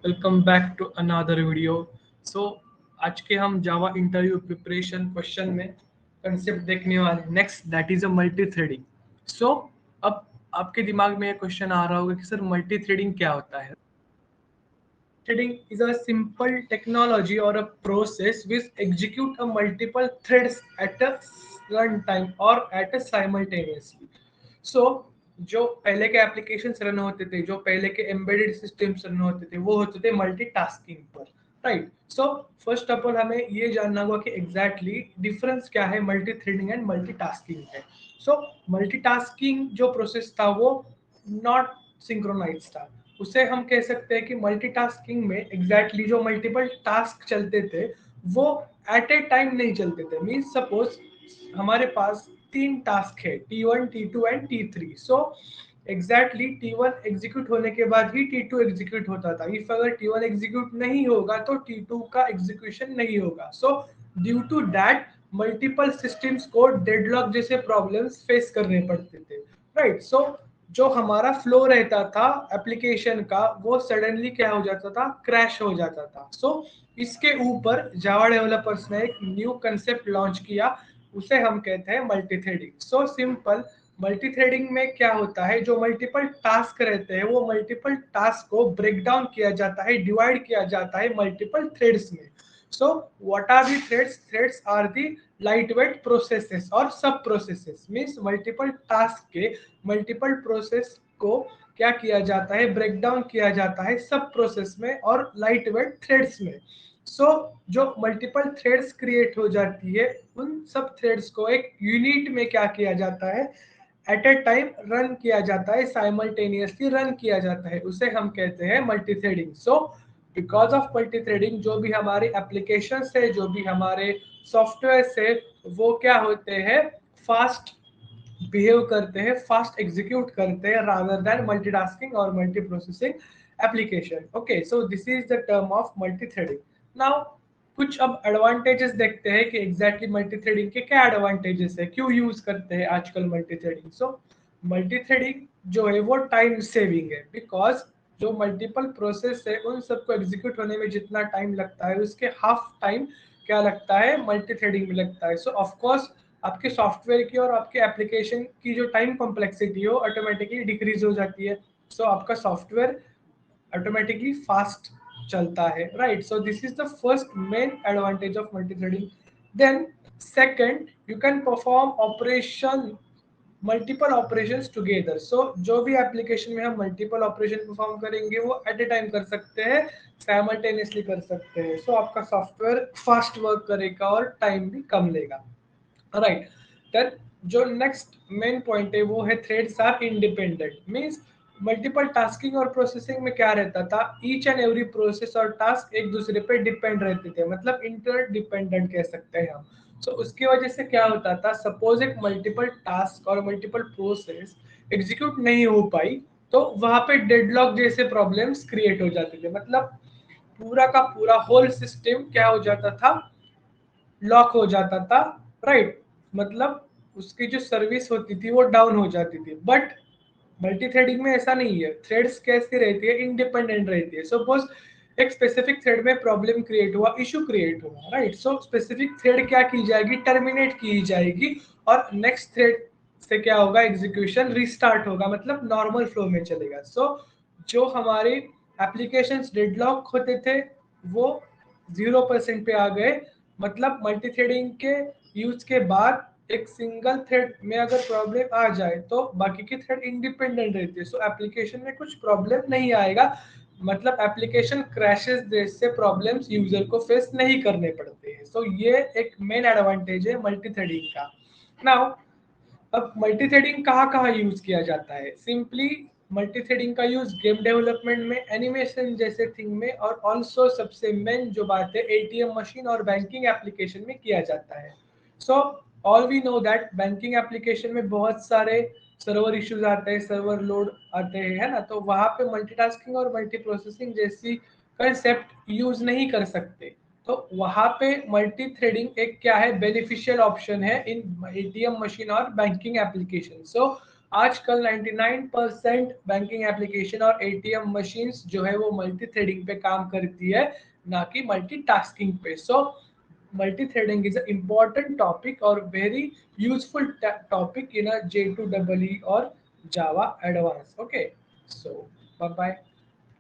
Welcome back to another video. So आज के हम जावा इंटरव्यू प्रिपरेशन क्वेश्चन में कंसेप्ट देखने वाले next that is a multi threading. So अब आपके दिमाग में ये क्वेश्चन आ रहा होगा कि सर मल्टी थ्रेडिंग क्या होता है। Threading is a simple technology or a process which execute a multiple threads at a runtime or at a simultaneously. So जो पहले के एप्लीकेशन रन होते थे, जो पहले के एम्बेडेड सिस्टम्स रन होते थे, वो होते थे मल्टीटास्किंग पर, right. So first of all हमें ये जानना होगा कि एग्जैक्टली डिफरेंस क्या है मल्टी थ्रेडिंग एंड मल्टीटास्किंग है। सो मल्टीटास्किंग जो प्रोसेस था वो नॉट सिंक्रोनाइज था। उसे हम कह सकते हैं कि मल्टीटास्किंग में एग्जैक्टली जो मल्टीपल टास्क चलते थे वो एट ए टाइम नहीं चलते थे। मीन्स सपोज हमारे पास तीन टास्क है, T1, T2 and T3। So exactly T1 execute होने के बाद ही T2 एग्जीक्यूट होता था। इफ अगर T1 एग्जीक्यूट नहीं होगा तो T2 का एग्जीक्यूशन नहीं होगा। So due to that multiple systems को डेडलॉक जैसे प्रॉब्लम्स फेस करने पड़ते थे, राइट। सो जो हमारा फ्लो रहता था एप्लीकेशन का वो सडनली क्या हो जाता था, क्रैश हो जाता था। सो इसके ऊपर जावा डेवलपर्स ने एक न्यू कंसेप्ट लॉन्च किया, उसे हम कहते हैं multi threading. So simple, multi threading में क्या होता है, जो मल्टीपल टास्क रहते हैं वो मल्टीपल टास्क को ब्रेक डाउन किया जाता है, डिवाइड किया जाता है मल्टीपल थ्रेड्स में। So what are the threads? Threads are the lightweight processes और सब प्रोसेसेस। मीन्स मल्टीपल टास्क के मल्टीपल प्रोसेस को क्या किया जाता है, ब्रेक डाउन किया जाता है सब प्रोसेस में और लाइट वेट थ्रेड्स में। सो जो मल्टीपल थ्रेड्स क्रिएट हो जाती है उन सब थ्रेड्स को एक यूनिट में क्या किया जाता है, एट ए टाइम रन किया जाता है, साइमल्टेनियसली रन किया जाता है, उसे हम कहते हैं multi threading. So because of multi threading जो भी हमारे एप्लीकेशन है, जो भी हमारे सॉफ्टवेयर है, वो क्या होते हैं, फास्ट बिहेव करते हैं, फास्ट एग्जीक्यूट करते हैं रादर देन मल्टीटास्किंग और multi processing application. Okay, so this is the term of multi threading. Now कुछ अब एडवांटेजेस देखते हैं कि एग्जैक्टली मल्टी थ्रेडिंग के क्या एडवांटेजेस है, क्यों यूज करते हैं आजकल मल्टी थ्रेडिंग। सो मल्टी थ्रेडिंग जो है वो टाइम सेविंग है, बिकॉज जो मल्टीपल प्रोसेस है उन सबको एग्जीक्यूट होने में जितना टाइम लगता है उसके हाफ टाइम क्या लगता है, मल्टी थ्रेडिंग में लगता है। सो ऑफकोर्स आपके सॉफ्टवेयर की और आपके एप्लीकेशन की जो टाइम कॉम्प्लेक्सिटी हो ऑटोमेटिकली डिक्रीज हो जाती है। सो आपका सॉफ्टवेयर ऑटोमेटिकली फास्ट चलता है, right. So this is the first main advantage of multi threading. Then second, you can perform operation multiple operations together. So जो भी एप्लीकेशन में हम मल्टीपल ऑपरेशन परफॉर्म करेंगे वो एट ए टाइम कर सकते हैं, साइमल्टेनियसली कर सकते हैं। सो आपका सॉफ्टवेयर फास्ट वर्क करेगा और टाइम भी कम लेगा, राइट। देन जो नेक्स्ट मेन पॉइंट है वो है threads are independent. Means multiple tasking और प्रोसेसिंग में क्या रहता था, ईच एंड एवरी प्रोसेस और टास्क एक दूसरे पे डिपेंड रहते थे, मतलब इंटर डिपेंडेंट कह सकते हैं हम। सो उसकी वजह से क्या होता था, सपोज एक मल्टीपल टास्क और मल्टीपल प्रोसेस एग्जीक्यूट नहीं हो पाई तो वहां पे डेडलॉक जैसे प्रॉब्लम्स क्रिएट हो जाते थे, मतलब पूरा का पूरा होल सिस्टम क्या हो जाता था, लॉक हो जाता था, राइट। मतलब उसकी जो सर्विस होती थी वो डाउन हो जाती थी। बट मल्टी थ्रेडिंग में ऐसा नहीं है, थ्रेड्स कैसी रहती है, इंडिपेंडेंट रहती है। सपोज एक स्पेसिफिक थ्रेड में प्रॉब्लम क्रिएट हुआ, इशू क्रिएट हुआ, राइट। सो स्पेसिफिक थ्रेड क्या की जाएगी, टर्मिनेट की जाएगी और नेक्स्ट थ्रेड से क्या होगा, एग्जीक्यूशन रिस्टार्ट होगा, मतलब नॉर्मल फ्लो में चलेगा। सो जो हमारे एप्लीकेशंस डेडलॉक होते थे वो 0% पे आ गए। मतलब मल्टी थ्रेडिंग के यूज के बाद एक सिंगल थ्रेड में अगर प्रॉब्लम आ जाए तो बाकी की थ्रेड इंडिपेंडेंट रहती है। सो एप्लीकेशन में कुछ प्रॉब्लम नहीं आएगा, मतलब एप्लीकेशन क्रैशेस जैसे प्रॉब्लम्स यूजर को फेस नहीं करने पड़ते हैं। सो ये एक मेन एडवांटेज है मल्टी थ्रेडिंग का। नाउ अब मल्टी थ्रेडिंग कहाँ कहाँ यूज किया जाता है, सिंपली मल्टी थ्रेडिंग का यूज गेम डेवलपमेंट में, एनिमेशन जैसे थिंग में, और ऑल्सो सबसे मेन जो बात है एटीएम मशीन और बैंकिंग एप्लीकेशन में किया जाता है। So all we know that banking application में बहुत सारे सर्वर इश्यूज आते हैं, सर्वर लोड आते हैं, है ना। तो वहां पे मल्टीटास्किंग और मल्टी प्रोसेसिंग जैसी कंसेप्ट यूज नहीं कर सकते। तो वहां पे मल्टी थ्रेडिंग एक क्या है, बेनिफिशियल ऑप्शन है इन एटीएम मशीन और बैंकिंग एप्लीकेशन। सो आजकल 99% बैंकिंग एप्लीकेशन और एटीएम मशीन्स जो है वो मल्टी थ्रेडिंग पे काम करती है, ना कि मल्टीटास्किंग पे। So multi threading is a important topic और very useful topic in a J2EE और Java advance. Okay, so bye bye.